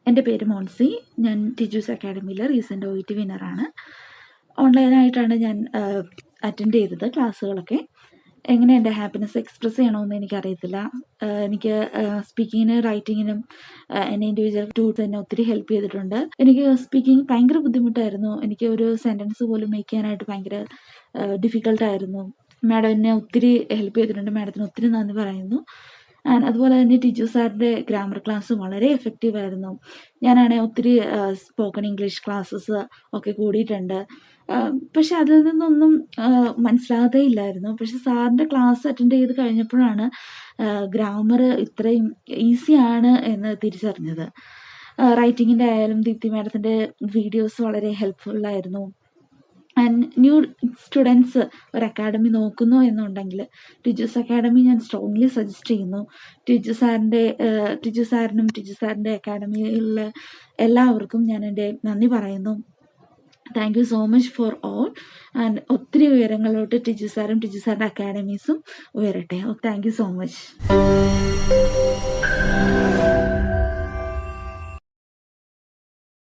എൻ്റെ പേര് മോൺസി. ഞാൻ ടീച്ചേഴ്സ് അക്കാഡമിയിൽ റീസെൻ്റ് OET വിന്നറാണ്. ഓൺലൈനായിട്ടാണ് ഞാൻ അറ്റൻഡ് ചെയ്തത് ക്ലാസ്സുകളൊക്കെ. എങ്ങനെ എൻ്റെ ഹാപ്പിനെസ് എക്സ്പ്രസ് ചെയ്യണമെന്ന് എനിക്കറിയത്തില്ല. എനിക്ക് സ്പീക്കിങ്ങിനും റൈറ്റിങ്ങിനും എൻ്റെ ഇൻഡിവിജ്വൽ ടൂൾസ് എന്നെ ഒത്തിരി ഹെൽപ്പ് ചെയ്തിട്ടുണ്ട്. എനിക്ക് സ്പീക്കിംഗ് ഭയങ്കര ബുദ്ധിമുട്ടായിരുന്നു. എനിക്ക് ഒരു സെൻറ്റൻസ് പോലും മേക്ക് ചെയ്യാനായിട്ട് ഭയങ്കര ഡിഫിക്കൽട്ടായിരുന്നു. മാഡം എന്നെ ഒത്തിരി ഹെൽപ്പ് ചെയ്തിട്ടുണ്ട്. മാഡത്തിന് ഒത്തിരി നന്ദി പറയുന്നു. അതുപോലെ തന്നെ ടീച്ചർ സാറിൻ്റെ ഗ്രാമർ ക്ലാസ് വളരെ എഫക്റ്റീവായിരുന്നു. ഞാനാണെങ്കിൽ ഒത്തിരി സ്പോക്കൺ ഇംഗ്ലീഷ് ക്ലാസ്സസ് ഒക്കെ കൂടിയിട്ടുണ്ട്. പക്ഷെ അതിൽ നിന്നൊന്നും മനസ്സിലാകത്തേ ഇല്ലായിരുന്നു. പക്ഷെ സാറിൻ്റെ ക്ലാസ് അറ്റൻഡ് ചെയ്ത് കഴിഞ്ഞപ്പോഴാണ് ഗ്രാമർ ഇത്രയും ഈസിയാണ് എന്ന് തിരിച്ചറിഞ്ഞത്. റൈറ്റിങ്ങിൻ്റെ ആയാലും ദീപ്തി മാഡത്തിൻ്റെ വീഡിയോസ് വളരെ ഹെൽപ്ഫുള്ളായിരുന്നു. ആൻഡ് ന്യൂ സ്റ്റുഡൻസ് ഒരു അക്കാഡമി നോക്കുന്നു എന്നുണ്ടെങ്കിൽ ടീച്ചേഴ്സ് അക്കാഡമി ഞാൻ സ്ട്രോങ്ലി സജസ്റ്റ് ചെയ്യുന്നു. ടീച്ചർ സാറിനും ടീച്ചർ സാറിൻ്റെ അക്കാഡമിയിലുള്ള എല്ലാവർക്കും ഞാൻ എൻ്റെ നന്ദി പറയുന്നു. Thank you so much for all. And ഒത്തിരി ഉയരങ്ങളിലോട്ട് ടീച്ചർ സാറും ടീച്ചർ സാറിൻ്റെ അക്കാഡമീസും ഉയരട്ടെ. Thank you so much.